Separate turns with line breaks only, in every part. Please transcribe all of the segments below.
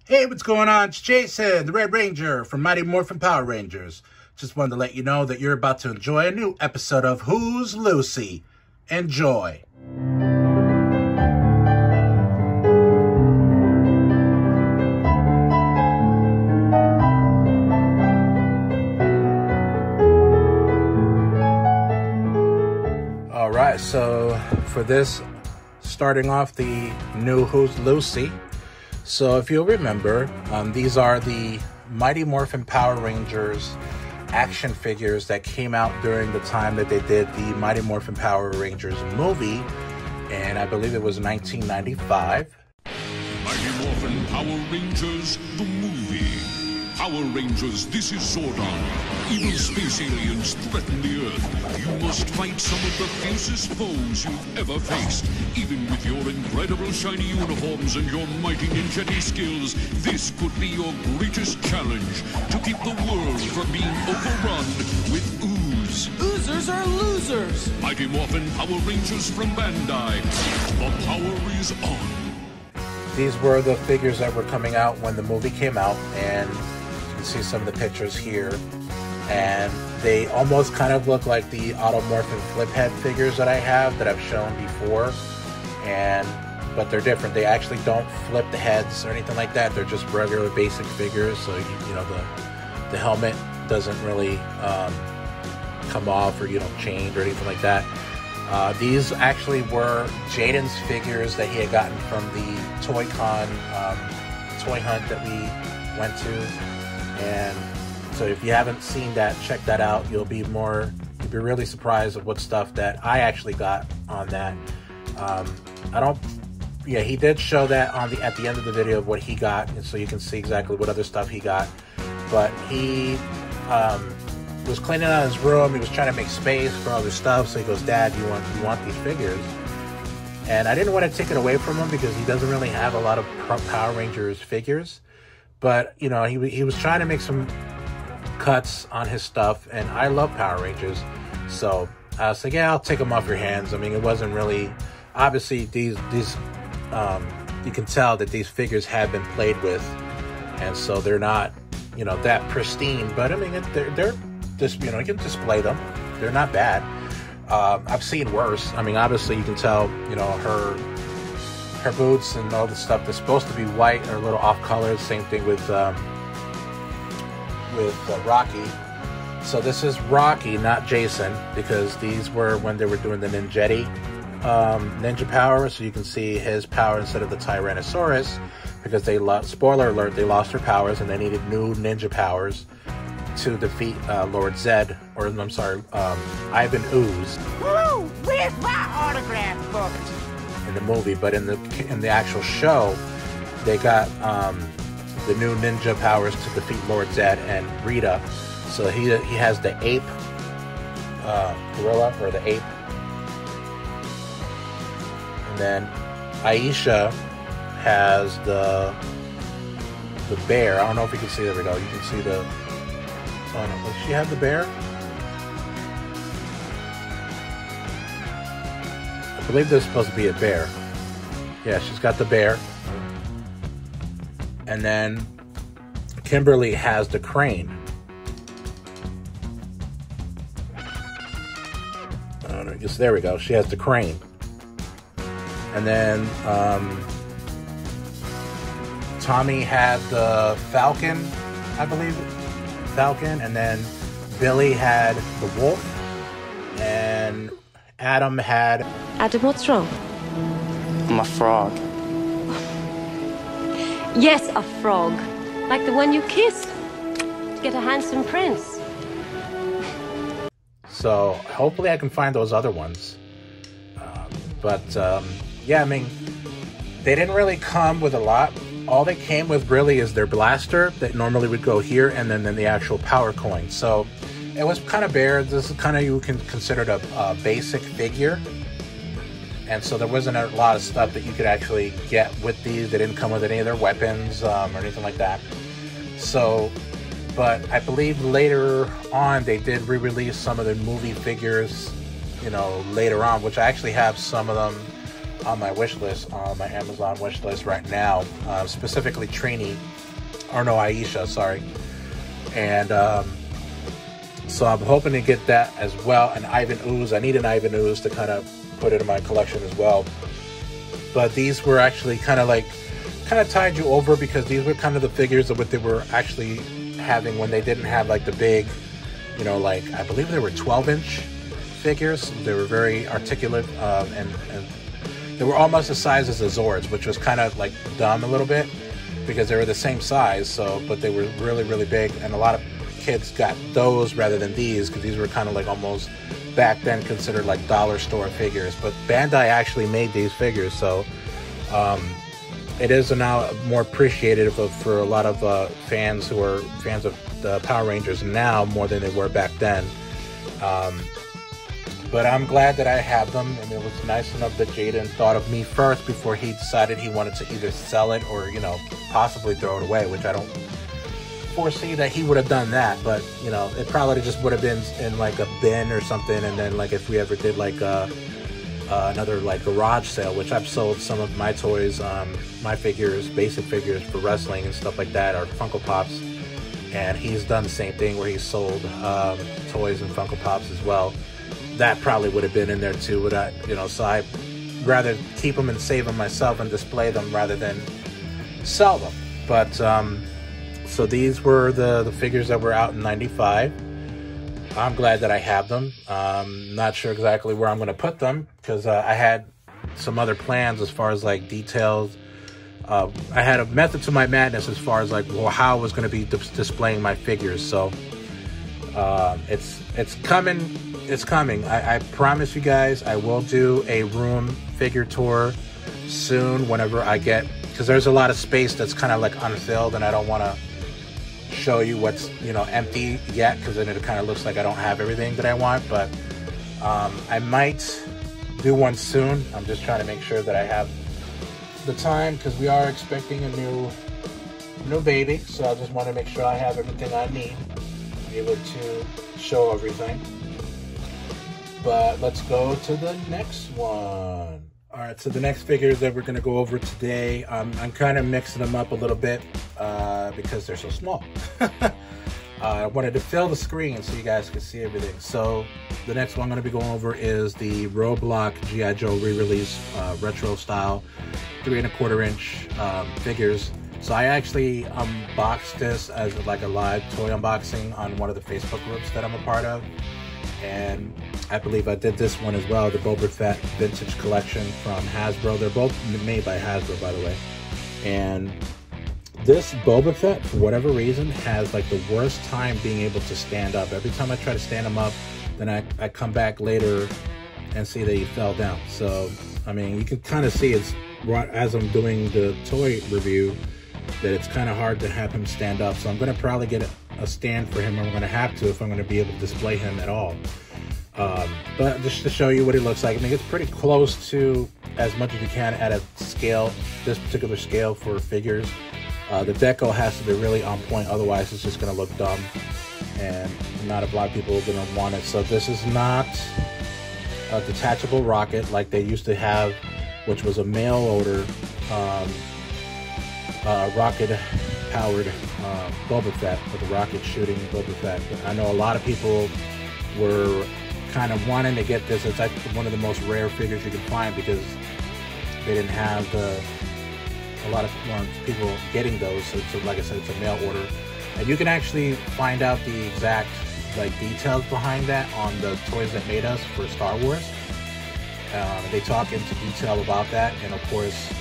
Hey, what's going on? It's Jason, the Red Ranger from Mighty Morphin Power Rangers. Just wanted to let you know that you're about to enjoy a new episode of Who's Lucy? Enjoy. Alright, so for this, starting off the new Who's Lucy. So if you'll remember, these are the Mighty Morphin Power Rangers action figures that came out during the time that they did the Mighty Morphin Power Rangers movie, and I believe it was 1995.
Mighty Morphin Power Rangers, the movie. Power Rangers, this is Zordon. Evil space aliens threaten the Earth. You must fight some of the fiercest foes you've ever faced. Even with your incredible shiny uniforms and your mighty ninja skills, this could be your greatest challenge, to keep the world from being overrun with ooze.
Oozers are losers!
Mighty Morphin Power Rangers from Bandai. The power is on.
These were the figures that were coming out when the movie came out, and you can see some of the pictures here. And they almost kind of look like the Automorphin flip head figures that I have, that I've shown before. But they're different. They actually don't flip the heads or anything like that. They're just regular basic figures. So you know the helmet doesn't really come off or change or anything like that. These actually were Jaden's figures that he had gotten from the Toy Con toy hunt that we went to, and so if you haven't seen that, check that out. You'll be really surprised at what stuff that I actually got on that. He did show that at the end of the video of what he got, and so you can see exactly what other stuff he got. But he was cleaning out his room. He was trying to make space for other stuff. So he goes, "Dad, you want these figures?" And I didn't want to take it away from him because he doesn't really have a lot of Power Rangers figures. But he was trying to make some cuts on his stuff, and I love Power Rangers, so I was like, yeah, I'll take them off your hands. I mean, it wasn't really, obviously these you can tell that these figures have been played with, and so they're not that pristine, but I mean they're just you can display them. They're not bad. I've seen worse. I mean, obviously you can tell her boots and all the stuff that's supposed to be white are a little off color. Same thing with Rocky. So this is Rocky, not Jason, because these were when they were doing the ninja power. So you can see his power instead of the Tyrannosaurus, because spoiler alert, they lost their powers and they needed new ninja powers to defeat Lord Zed, or I'm sorry, Ivan Ooze.
Woo! Where's my autograph book?
In the movie, but in the actual show, they got the new ninja powers to defeat Lord Zed and Rita. So he has the ape gorilla, or the ape, and then Aisha has the bear. I don't know if you can see. There we go. You can see the. Oh no, does she have the bear? I believe there's supposed to be a bear. Yeah, she's got the bear. And then Kimberly has the crane. There we go. She has the crane. And then Tommy had the Falcon, I believe. Falcon. And then Billy had the wolf. And Adam had...
Adam, what's wrong?
I'm a frog.
Yes, a frog. Like the one you kissed. To get a handsome prince.
So hopefully I can find those other ones. Yeah, I mean, they didn't really come with a lot. All they came with really is their blaster that normally would go here, and then the actual power coin. So it was kind of bare. This is kind of, you can consider it a basic figure. And so there wasn't a lot of stuff that you could actually get with these. They didn't come with any of their weapons or anything like that. So, but I believe later on they did re-release some of the movie figures, later on, which I actually have some of them on my wish list, on my Amazon wish list right now, specifically Trini, or no, Aisha, sorry. And so I'm hoping to get that as well. And Ivan Ooze, I need an Ivan Ooze to kind of put it in my collection as well. But these were actually kind of tied you over, because these were kind of the figures of what they were actually having when they didn't have like the big, you know, like I believe they were 12-inch figures. They were very articulate, and they were almost the size as the Zords, which was kind of like dumb a little bit, because they were the same size. So, but they were really, really big, and a lot of kids got those rather than these, because these were kind of like almost back then considered like dollar store figures. But Bandai actually made these figures, so it is now more appreciated for a lot of fans who are fans of the Power Rangers now more than they were back then. But I'm glad that I have them, and it was nice enough that Jaden thought of me first before he decided he wanted to either sell it or, you know, possibly throw it away, which I don't foresee that he would have done that. But, you know, it probably just would have been in like a bin or something, and then like if we ever did like another like garage sale, which I've sold some of my toys, my figures, basic figures for wrestling and stuff like that, or Funko Pops, and he's done the same thing where he's sold toys and Funko Pops as well. That probably would have been in there too, but I, you know, so I'd rather keep them and save them myself and display them rather than sell them. But so these were the figures that were out in '95. I'm glad that I have them. Not sure exactly where I'm going to put them, because I had some other plans as far as like details. I had a method to my madness as far as like, well, how I was going to be displaying my figures. So it's coming. It's coming. I promise you guys, I will do a room figure tour soon whenever I get, because there's a lot of space that's kind of like unfilled, and I don't want to show you what's, you know, empty yet, because then it kind of looks like I don't have everything that I want. But I might do one soon. I'm just trying to make sure that I have the time, because we are expecting a new baby, so I just want to make sure I have everything I need to be able to show everything. But let's go to the next one. All right, so the next figures that we're going to go over today, I'm kind of mixing them up a little bit because they're so small. I wanted to fill the screen so you guys can see everything. So the next one I'm going to be going over is the Roblox G.I. Joe re-release retro style 3¼ inch figures. So I actually unboxed this as like a live toy unboxing on one of the Facebook groups that I'm a part of. And I believe I did this one as well, the Boba Fett Vintage Collection from Hasbro. They're both made by Hasbro, by the way. And this Boba Fett, for whatever reason, has like the worst time being able to stand up. Every time I try to stand him up, then I come back later and see that he fell down. So, I mean, you can kind of see it's, as I'm doing the toy review, that it's kind of hard to have him stand up. So I'm going to probably get a stand for him. I'm going to have to if I'm going to be able to display him at all. But just to show you what he looks like, I mean, it's pretty close to as much as you can at a scale, this particular scale for figures. The deco has to be really on point, otherwise it's just going to look dumb, and not a lot of people are going to want it. So this is not a detachable rocket like they used to have, which was a mail order rocket-powered Boba Fett, with a rocket shooting Boba Fett. But I know a lot of people were kind of wanting to get this. It's like one of the most rare figures you can find, because they didn't have a lot of people getting those. So like I said, it's a mail order, and you can actually find out the exact like details behind that on the Toys That Made Us for Star Wars. They talk into detail about that, and of course,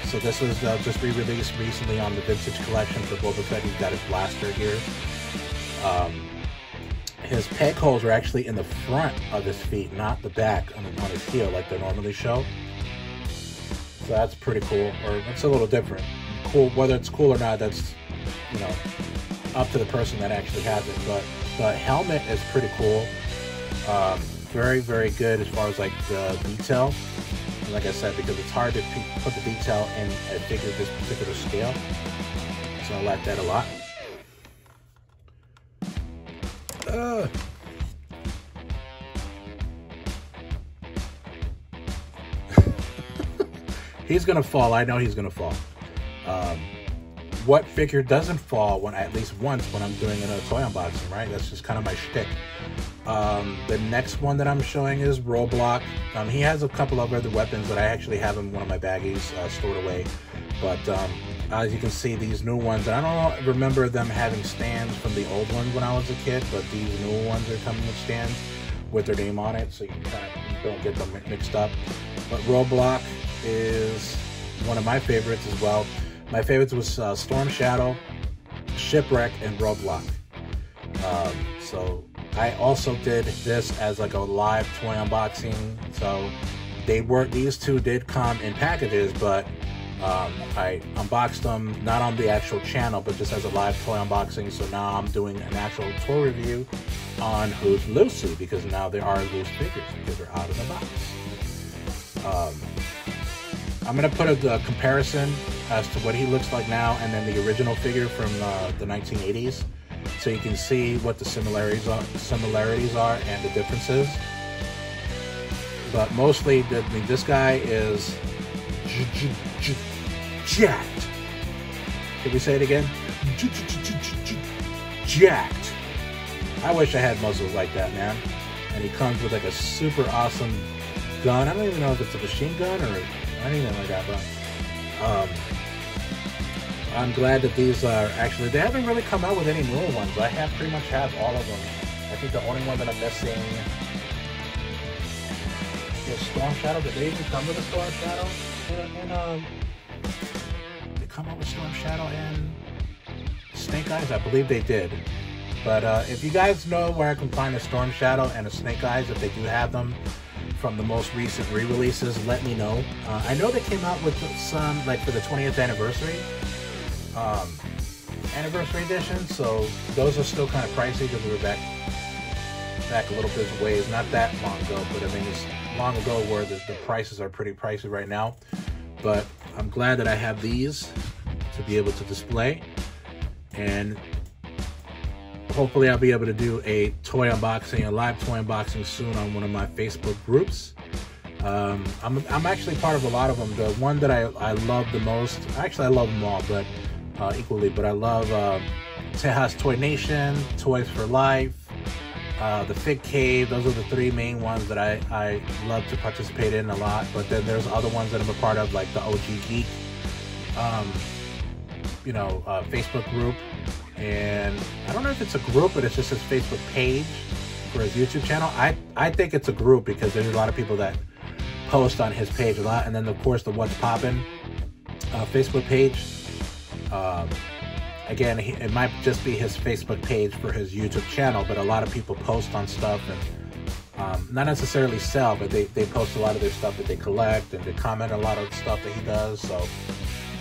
so this was just re-released recently on the Vintage Collection for Boba Fett. He's got his blaster here. His peg holes are actually in the front of his feet, not the back on his heel like they normally show. So that's pretty cool, or it's a little different. Cool, whether it's cool or not, that's, you know, up to the person that actually has it. But the helmet is pretty cool. Very, very good as far as like the detail. And like I said, because it's hard to put the detail in a figure this particular scale. So I like that a lot. He's gonna fall. I know he's gonna fall. What figure doesn't fall when at least once when I'm doing a toy unboxing, right? That's just kind of my shtick. The next one that I'm showing is Roadblock. He has a couple of other weapons, but I actually have in one of my baggies stored away. But as you can see, these new ones, I don't remember them having stands from the old ones when I was a kid, but these new ones are coming with stands with their name on it, so you kind of don't get them mixed up. But Roadblock is one of my favorites as well. My favorites was Storm Shadow, Shipwreck, and Roadblock. So I also did this as like a live toy unboxing. So these two did come in packages, but I unboxed them not on the actual channel, but just as a live toy unboxing. So now I'm doing an actual toy review on Who's Lucy, because now there are loose figures because they're out of the box. I'm gonna put a comparison as to what he looks like now and then the original figure from the 1980s, so you can see what the similarities are and the differences. But mostly, this guy is jacked. Can we say it again? Jacked. I wish I had muscles like that, man. And he comes with like a super awesome gun. I don't even know if it's a machine gun or anything like that, but I'm glad that these are actually, they haven't really come out with any newer ones. I pretty much have all of them. I think the only one that I'm missing is Storm Shadow. Did they even come with a Storm Shadow? They come out with Storm Shadow and Snake Eyes? I believe they did. But if you guys know where I can find a Storm Shadow and a Snake Eyes, if they do have them from the most recent re-releases, let me know. I know they came out with some, like for the 20th anniversary edition, so those are still kind of pricey because we were back a little bit of ways, not that long ago, but I mean it's long ago where the prices are pretty pricey right now. But I'm glad that I have these to be able to display, and hopefully I'll be able to do a toy unboxing, a live toy unboxing soon on one of my Facebook groups. I'm actually part of a lot of them. The one that I love the most, actually I love them all, but equally, but I love Tejas Toy Nation, Toys for Life, the Fig Cave. Those are the three main ones that I love to participate in a lot. But then there's other ones that I'm a part of, like the OG Geek, Facebook group. And I don't know if it's a group, but it's just his Facebook page for his YouTube channel. I think it's a group because there's a lot of people that post on his page a lot. And then of course the What's Poppin' Facebook page. Again, it might just be his Facebook page for his YouTube channel, but a lot of people post on stuff and not necessarily sell, but they post a lot of their stuff that they collect, and they comment a lot of stuff that he does. So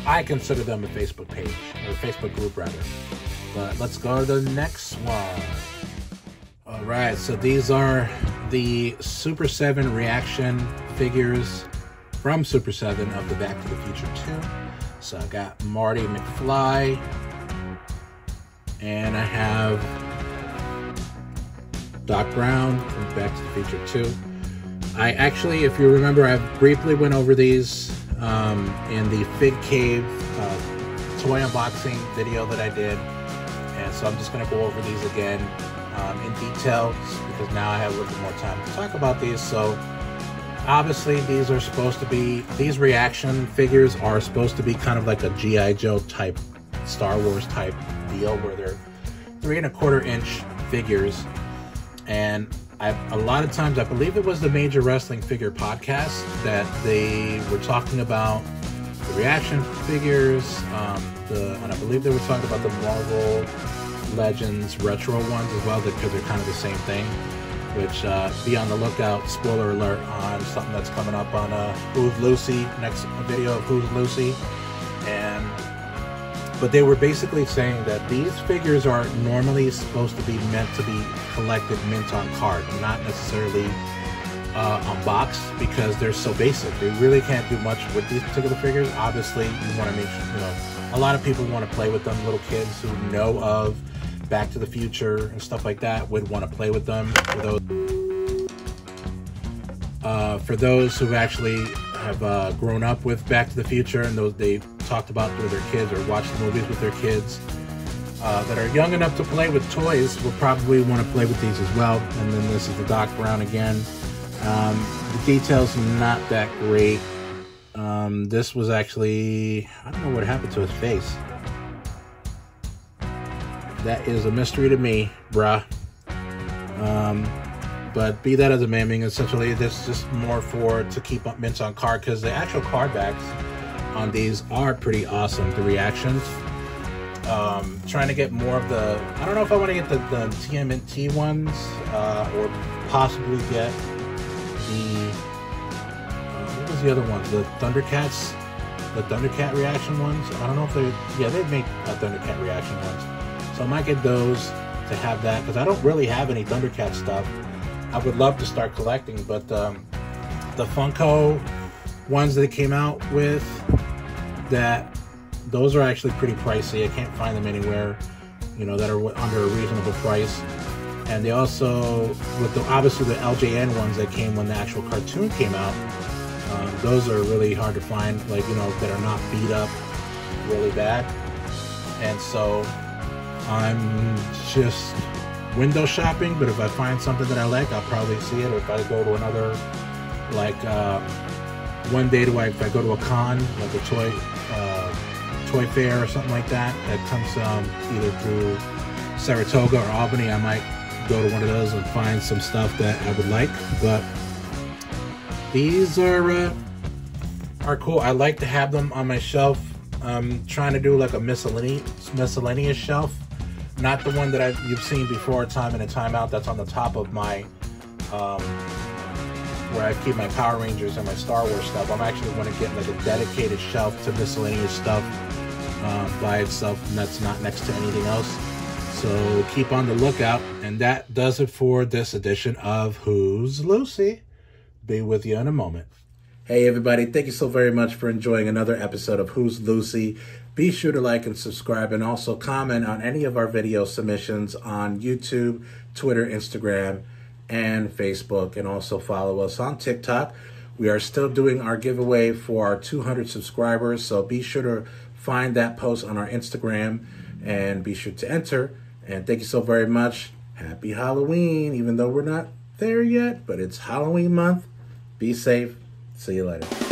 I consider them a Facebook page, or a Facebook group rather. But let's go to the next one. All right, so these are the Super 7 reaction figures from Super 7 of the Back to the Future 2. So I got Marty McFly, and I have Doc Brown from Back to the Future 2. I actually, if you remember, I briefly went over these in the Fig Cave toy unboxing video that I did. And so I'm just going to go over these again in detail, because now I have a little bit more time to talk about these. So obviously these are supposed to be, these reaction figures are supposed to be kind of like a G.I. Joe type, Star Wars type deal, where they're 3¼ inch figures. And a lot of times, I believe it was the Major Wrestling Figure podcast that they were talking about the reaction figures, and I believe they were talking about the Marvel Legends retro ones as well, because they're kind of the same thing. Which, be on the lookout, spoiler alert, on something that's coming up on Who's Lucy, next video of Who's Lucy. But they were basically saying that these figures are normally supposed to be meant to be collected mint on card, not necessarily unboxed, because they're so basic. They really can't do much with these particular figures. Obviously, you want to make sure, a lot of people want to play with them. Little kids who know of Back to the Future and stuff like that would want to play with them. For those who actually have grown up with Back to the Future, and those they talked about with their kids or watched the movies with their kids, that are young enough to play with toys will probably want to play with these as well. And then this is the Doc Brown again. The details not that great. This was actually, I don't know what happened to his face. That is a mystery to me, bruh. But be that as it may, I mean, essentially this is just more to keep up mints on card, because the actual card backs on these are pretty awesome, the reactions. Trying to get more of the, I don't know if I want to get the TMNT ones, or possibly get the, what was the other ones? The Thundercats, the Thundercat reaction ones. I don't know if they make Thundercat reaction ones. So I might get those to have that, because I don't really have any Thundercat stuff. I would love to start collecting, but the Funko ones that it came out with, those are actually pretty pricey. I can't find them anywhere, you know, that are under a reasonable price. And they also, with obviously the LJN ones that came when the actual cartoon came out, those are really hard to find, like, you know, that are not beat up really bad. And so I'm just window shopping, but if I find something that I like, I'll probably see it. Or if I go to another, like, one day if I go to a con, like a toy fair or something like that comes either through Saratoga or Albany, I might go to one of those and find some stuff that I would like. But these are cool. I like to have them on my shelf. I'm trying to do like a miscellaneous shelf, not the one that you've seen before, time in and time out, that's on the top of my where I keep my Power Rangers and my Star Wars stuff. I'm actually going to get like a dedicated shelf to miscellaneous stuff by itself, and that's not next to anything else. So keep on the lookout. And that does it for this edition of Who's Lucy. Be with you in a moment. Hey everybody, thank you so very much for enjoying another episode of Who's Lucy. Be sure to like and subscribe, and also comment on any of our video submissions on YouTube, Twitter, Instagram, and Facebook, and also follow us on TikTok. We are still doing our giveaway for our 200 subscribers, so be sure to find that post on our Instagram and be sure to enter. And thank you so very much. Happy Halloween, even though we're not there yet, but it's Halloween month. Be safe. See you later.